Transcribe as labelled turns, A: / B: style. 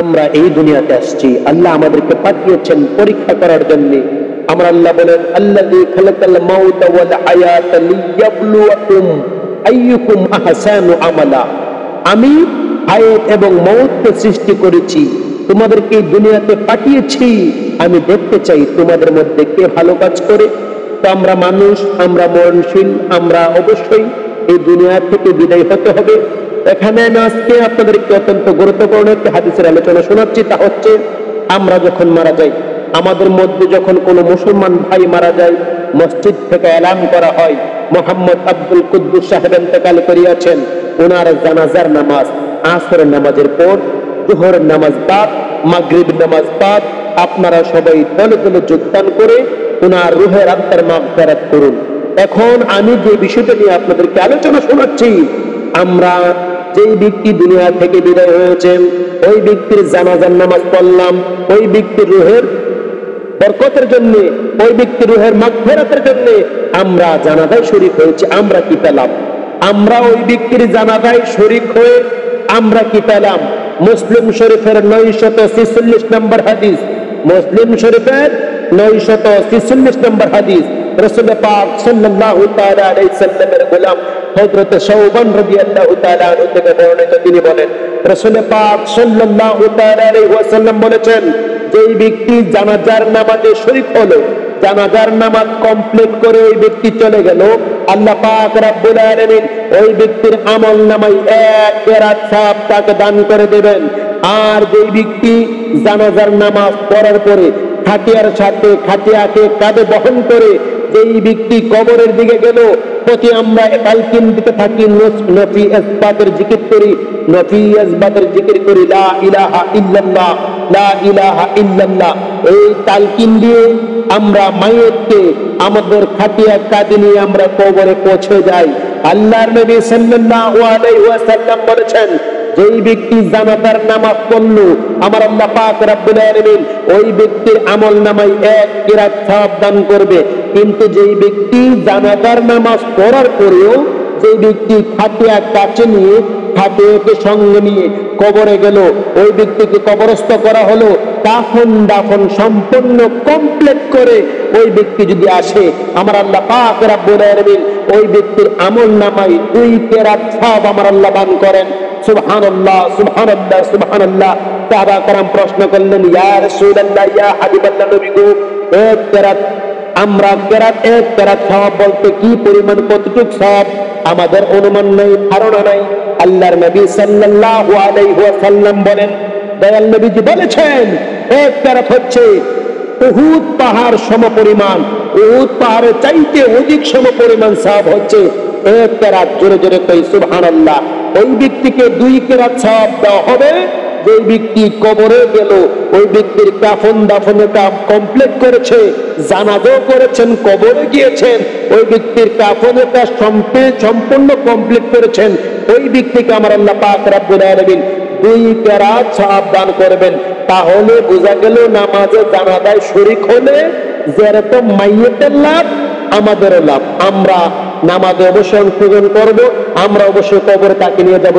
A: আমরা এই দুনিয়াতে আসছি, আল্লাহ আমাদেরকে পাঠিয়েছেন পরীক্ষা করার জন্য। আমরা আল্লাহ বলেন, আল্লাযী খালাকাল মাউতা ওয়াল হায়াতা লিয়াবলুয়াকুম আইয়ুকুম আহসানু আমালা। আমি হায়াত এবং মওতকে সৃষ্টি করেছি, তোমাদেরকে এই দুনিয়াতে পাঠিয়েছি, আমি দেখতে চাই তোমাদের মধ্যে কে ভালো কাজ করে। তো আমরা মানুষ, আমরা মরণশীল, আমরা অবশ্যই এই দুনিয়া থেকে বিদায় হতে হবে। এখানে আমি আজকে আপনাদেরকে অত্যন্ত গুরুত্বপূর্ণ একটি হাদিসের আলোচনা শোনাচ্ছি। তা হচ্ছে, আমরা যখন মারা যাই, আমাদের মধ্যে যখন কোনো মুসলমান ভাই মারা যায়, মসজিদ থেকে এলান করা হয় মোহাম্মদ আব্দুল কুদ্দুস সাহেব ইন্তেকাল করিয়াছেন, ওনার জানাজার নামাজ আসরের নামাজের পর, জোহরের নামাজ বাদ, মাগরিবের নামাজ বাদ আপনারা সবাই দলে দলে যোগদান করে ওনার রুহের আত্মার মাগফিরাত করুন। এখন আমি যে বিষয়টা নিয়ে আপনাদেরকে আলোচনা শোনাচ্ছি, আমরা যেই ব্যক্তি দুনিয়া থেকে বিদায় হয়েছেন, ওই ব্যক্তির জানাজার নামাজ পড়লাম, ওই ব্যক্তির রুহের বরকতের জন্য, ওই ব্যক্তির রুহের মাগফিরাতের জন্য আমরা জানাজায় শরীক হয়েছি। আমরা কি পেলাম? আমরা ওই ব্যক্তির জানাজায় শরীক হয়ে আমরা কি পেলাম? মুসলিম শরীফের 946 নম্বর হাদিস, মুসলিম শরীফের 946 নম্বর হাদিস, রাসূল পাক সাল্লাল্লাহু তাআলা আলাইহি সাল্লামের গোলাম হযরত শাওবান রাদিয়াল্লাহু তাআলা আনহু থেকে বর্ণিত। তিনি বলেন, রাসূল পাক সাল্লাল্লাহু তাআলা আলাইহি ওয়াসাল্লাম বলেছেন, যেই ব্যক্তি জানাজার নামাজে শরীক হলো, জানাজার নামাজ কমপ্লিট করে ওই ব্যক্তি চলে গেল, আল্লাহ পাক রব্বুল আলামিন ওই ব্যক্তির আমল নামায় এক কেরাত সওয়াব তাকে দান করে দেবেন। আর যেই ব্যক্তি জানাজার নামাজ পড়ার পরে খাটিয়ার সাথে খাটিয়াকে কাঁধে বহন করে যেই ব্যক্তি কবরের দিকে গেল, প্রতি আমরা তালকিন দিতে থাকি, নফি ইসবাতের জিকির করি, নফি ইসবাতের জিকির করি, লা ইলাহা ইল্লাল্লাহ, লা ইলাহা ইল্লাল্লাহ। এই তালকিন দিয়ে আমরা মাইয়তকে আমাদের খাটিয়া কাঁধে নিয়ে আমরা কবরে পৌঁছে যাই। আল্লাহর নবী সাল্লাল্লাহু আলাইহি ওয়াসাল্লাম বলেছেন, যেই ব্যক্তি জানাজার নামাজ পড়ল, আমার আল্লাহ পাক রব্বুল আলামিন ওই ব্যক্তির আমল নামায় এক কিরাত সওয়াব দান করবে। কিন্তু যেই ব্যক্তি জানাজার নামাজ পড়ার পরেও যেই ব্যক্তি খাটিয়া কাছে নিয়ে, খাটিয়াকে সঙ্গে নিয়ে কবরে গেল, ওই ব্যক্তিকে কবরস্থ করা হলো, কাফন দাফন সম্পূর্ণ কমপ্লিট করে ওই ব্যক্তি যদি আসে, আমার আল্লাহ পাক রব্বুল আলামিন ওই ব্যক্তির আমল নামায় 2 কিরাত সওয়াব আমার আল্লাহ দান করেন। সুবহানাল্লাহ, সুবহানাল্লাহ, সুবহানাল্লাহ। সাহাবা کرام প্রশ্ন করলেন, ইয়া রাসূলুল্লাহ, ইয়া হাবিবাল্লাহ, নবী গো, এক কিরাত, আমরা কিরাত এক কিরাত সওয়াব বলতে কি পরিমাণ, কতটুকু সওয়াব আমাদের অনুমান নেই, ধারণা নাই। আল্লাহর নবী সাল্লাল্লাহু আলাইহি ওয়াসাল্লাম বলেন, দয়াল নবীজি বলেছেন, এক কিরাত হচ্ছে উহুদ পাহাড় সমপরিমাণ, উহুদ পাহাড়ের চাইতে অধিক সমপরিমাণ সওয়াব হচ্ছে এক কিরাত। জোরে জোরে কই সুবহানাল্লাহ। ওই ব্যক্তিকে 2 কিরাত সওয়াব দেওয়া হবে। যে ব্যক্তি কবরে গেল, ওই ব্যক্তির কাফন দাফনের কাম কমপ্লিট করেছে, জানাজাও করেছেন, কবরে গিয়েছেন, ওই ব্যক্তির কাফনের কাজ সম্পূর্ণ কমপ্লিট করেছেন, ওই ব্যক্তিকে আমার আল্লাহ পাক রব্বুল আলামিন 2 কিরাত সওয়াব দান করবেন। তাহলে বোঝা গেল, নামাজে জানাজায় শরীক হলে যেরকম মাইয়তের লাভ, আমাদেরও লাভ। আমরা নামাজে অবশ্যই অংশগ্রহণ করবো, আমরা অবশ্যই কবরে তাকে নিয়ে যাবো।